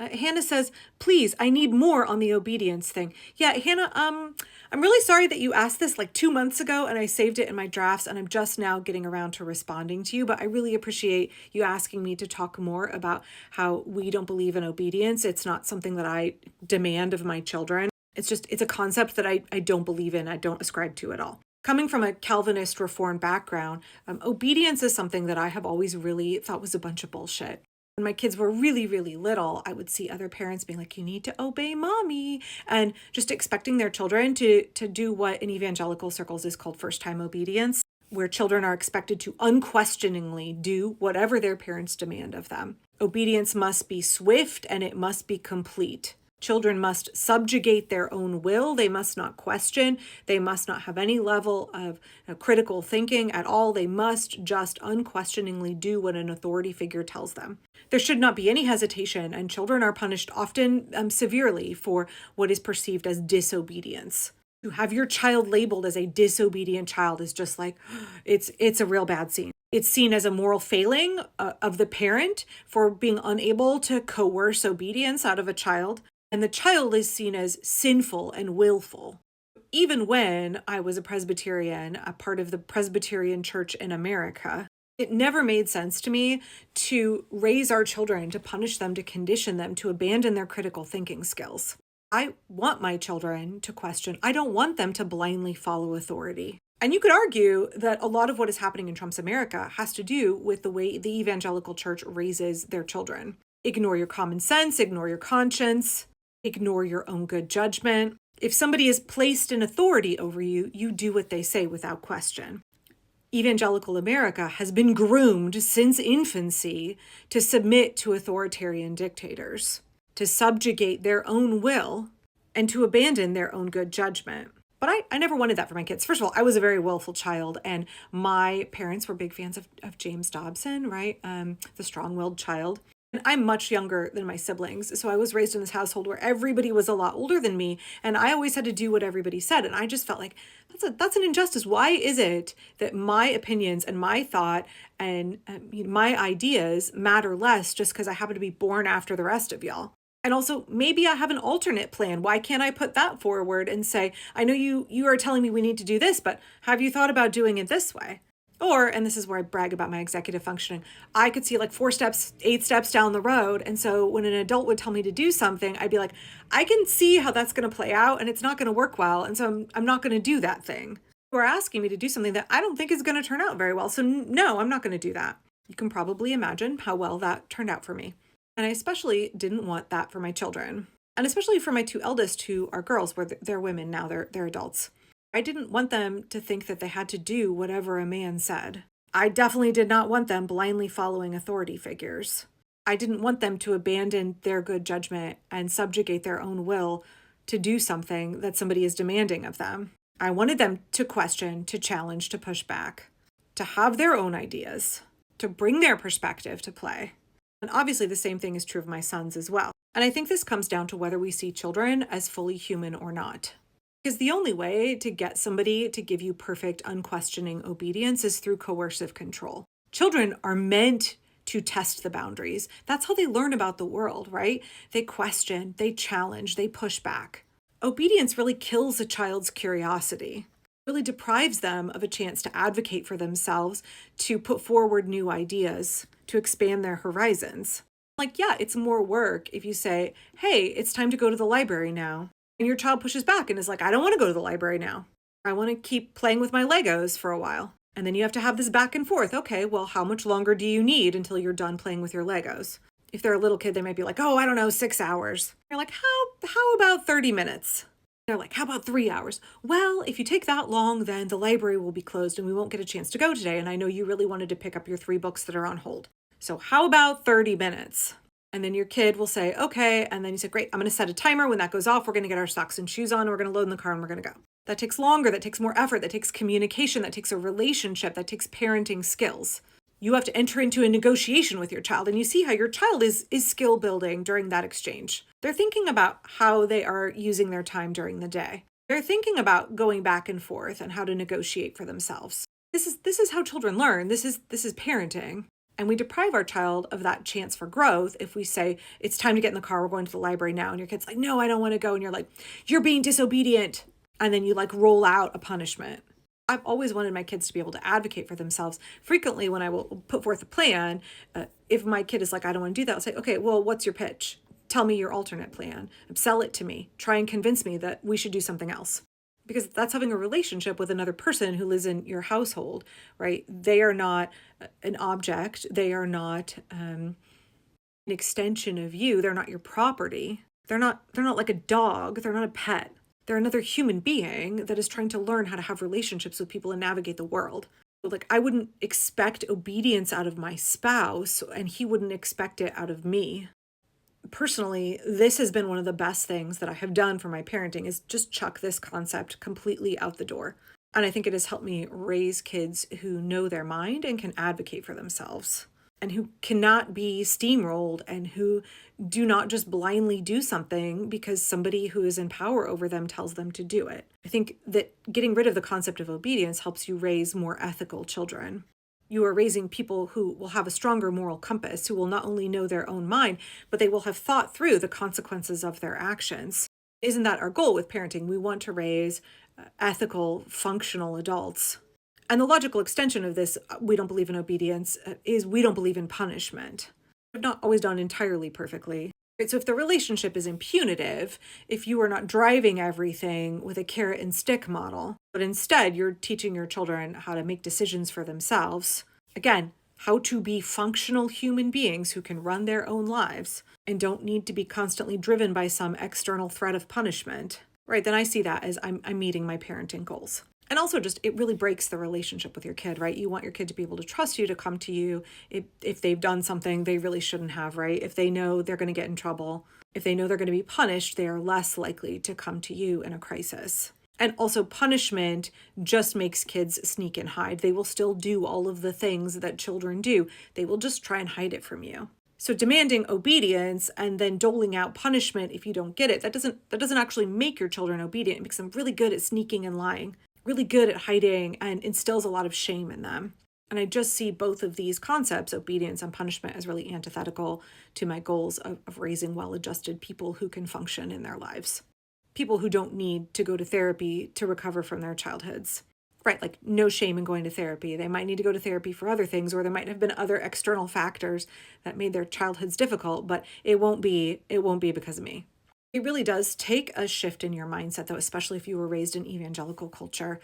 Hannah says, please, I need more on the obedience thing. Yeah, Hannah, I'm really sorry that you asked this like 2 months ago and I saved it in my drafts and I'm just now getting around to responding to you, but I really appreciate you asking me to talk more about how we don't believe in obedience. It's not something that I demand of my children. It's a concept that I don't believe in, I don't ascribe to at all. Coming from a Calvinist Reformed background, obedience is something that I have always really thought was a bunch of bullshit. When my kids were really, really little, I would see other parents being like, you need to obey mommy, and just expecting their children to do what in evangelical circles is called first-time obedience, where children are expected to unquestioningly do whatever their parents demand of them. Obedience must be swift and it must be complete. Children must subjugate their own will. They must not question. They must not have any level of critical thinking at all. They must just unquestioningly do what an authority figure tells them. There should not be any hesitation, and children are punished often severely for what is perceived as disobedience. To have your child labeled as a disobedient child is just like, it's a real bad scene. It's seen as a moral failing of the parent for being unable to coerce obedience out of a child. And the child is seen as sinful and willful. Even when I was a Presbyterian, a part of the Presbyterian Church in America, it never made sense to me to raise our children, to punish them, to condition them, to abandon their critical thinking skills. I want my children to question. I don't want them to blindly follow authority. And you could argue that a lot of what is happening in Trump's America has to do with the way the Evangelical Church raises their children. Ignore your common sense, ignore your conscience. Ignore your own good judgment. If somebody is placed in authority over you, you do what they say without question. Evangelical America has been groomed since infancy to submit to authoritarian dictators, to subjugate their own will, and to abandon their own good judgment. But I never wanted that for my kids. First of all, I was a very willful child, and my parents were big fans of James Dobson, right? The strong-willed child. And I'm much younger than my siblings, so I was raised in this household where everybody was a lot older than me, and I always had to do what everybody said, and I just felt like that's an injustice. Why is it that my opinions and my thought and my ideas matter less just because I happen to be born after the rest of y'all? And also, maybe I have an alternate plan. Why can't I put that forward and say, I know you are telling me we need to do this, but have you thought about doing it this way? Or, and this is where I brag about my executive functioning, I could see like 4 steps, 8 steps down the road. And so when an adult would tell me to do something, I'd be like, I can see how that's going to play out and it's not going to work well. And so I'm not going to do that thing. You're asking me to do something that I don't think is going to turn out very well. So no, I'm not going to do that. You can probably imagine how well that turned out for me. And I especially didn't want that for my children. And especially for my 2 eldest, who are girls, where they're women now, they're adults. I didn't want them to think that they had to do whatever a man said. I definitely did not want them blindly following authority figures. I didn't want them to abandon their good judgment and subjugate their own will to do something that somebody is demanding of them. I wanted them to question, to challenge, to push back, to have their own ideas, to bring their perspective to play. And obviously the same thing is true of my sons as well. And I think this comes down to whether we see children as fully human or not. Because the only way to get somebody to give you perfect, unquestioning obedience is through coercive control. Children are meant to test the boundaries. That's how they learn about the world, right? They question, they challenge, they push back. Obedience really kills a child's curiosity, really deprives them of a chance to advocate for themselves, to put forward new ideas, to expand their horizons. Like, yeah, it's more work if you say, hey, it's time to go to the library now. And your child pushes back and is like, I don't want to go to the library now. I want to keep playing with my Legos for a while. And then you have to have this back and forth. Okay, well, how much longer do you need until you're done playing with your Legos? If they're a little kid, they might be like, oh, I don't know, 6 hours. You're like, how about 30 minutes? They're like, how about 3 hours? Well, if you take that long, then the library will be closed and we won't get a chance to go today. And I know you really wanted to pick up your 3 books that are on hold. So how about 30 minutes? And then your kid will say, okay. And then you say, great, I'm going to set a timer. When that goes off, we're going to get our socks and shoes on. We're going to load in the car and we're going to go. That takes longer. That takes more effort. That takes communication. That takes a relationship. That takes parenting skills. You have to enter into a negotiation with your child. And you see how your child is skill building during that exchange. They're thinking about how they are using their time during the day. They're thinking about going back and forth and how to negotiate for themselves. This is how children learn. This is parenting. And we deprive our child of that chance for growth if we say, it's time to get in the car, we're going to the library now. And your kid's like, no, I don't want to go. And you're like, you're being disobedient. And then you like roll out a punishment. I've always wanted my kids to be able to advocate for themselves. Frequently, when I will put forth a plan, if my kid is like, I don't want to do that, I'll say, okay, well, what's your pitch? Tell me your alternate plan. Sell it to me. Try and convince me that we should do something else. Because that's having a relationship with another person who lives in your household, right? They are not an object. They are not an extension of you. They're not your property. They're not like a dog. They're not a pet. They're another human being that is trying to learn how to have relationships with people and navigate the world. Like, I wouldn't expect obedience out of my spouse, and he wouldn't expect it out of me. Personally, this has been one of the best things that I have done for my parenting, is just chuck this concept completely out the door. And I think it has helped me raise kids who know their mind and can advocate for themselves, and who cannot be steamrolled, and who do not just blindly do something because somebody who is in power over them tells them to do it. I think that getting rid of the concept of obedience helps you raise more ethical children. You are raising people who will have a stronger moral compass, who will not only know their own mind, but they will have thought through the consequences of their actions. Isn't that our goal with parenting? We want to raise ethical, functional adults. And the logical extension of this, we don't believe in obedience, is we don't believe in punishment. I've not always done entirely perfectly. So if the relationship is impunitive, if you are not driving everything with a carrot and stick model, but instead you're teaching your children how to make decisions for themselves, again, how to be functional human beings who can run their own lives and don't need to be constantly driven by some external threat of punishment, right? Then I see that as I'm meeting my parenting goals. And also just, it really breaks the relationship with your kid, right? You want your kid to be able to trust you, to come to you if they've done something they really shouldn't have, right? If they know they're going to get in trouble, if they know they're going to be punished, they are less likely to come to you in a crisis. And also, punishment just makes kids sneak and hide. They will still do all of the things that children do. They will just try and hide it from you. So demanding obedience and then doling out punishment if you don't get it, that doesn't actually make your children obedient. It makes them really good at sneaking and lying, really good at hiding, and instills a lot of shame in them. And I just see both of these concepts, obedience and punishment, as really antithetical to my goals of raising well-adjusted people who can function in their lives. People who don't need to go to therapy to recover from their childhoods. Right, like no shame in going to therapy. They might need to go to therapy for other things, or there might have been other external factors that made their childhoods difficult, but it won't be because of me. It really does take a shift in your mindset, though, especially if you were raised in evangelical culture,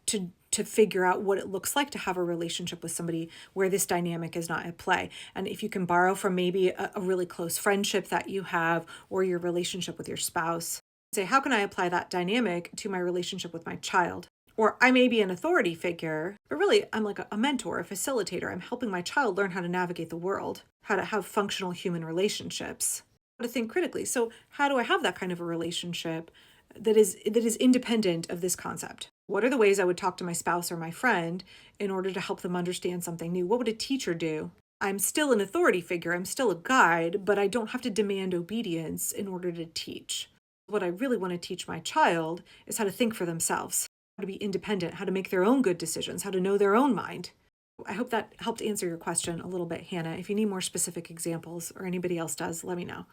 to figure out what it looks like to have a relationship with somebody where this dynamic is not at play. And if you can borrow from maybe a really close friendship that you have, or your relationship with your spouse, say, how can I apply that dynamic to my relationship with my child? Or I may be an authority figure, but really I'm like a mentor, a facilitator. I'm helping my child learn how to navigate the world, how to have functional human relationships, how to think critically. So how do I have that kind of a relationship that is independent of this concept? What are the ways I would talk to my spouse or my friend in order to help them understand something new? What would a teacher do? I'm still an authority figure. I'm still a guide, but I don't have to demand obedience in order to teach. What I really want to teach my child is how to think for themselves, how to be independent, how to make their own good decisions, how to know their own mind. I hope that helped answer your question a little bit, Hannah. If you need more specific examples, or anybody else does, let me know.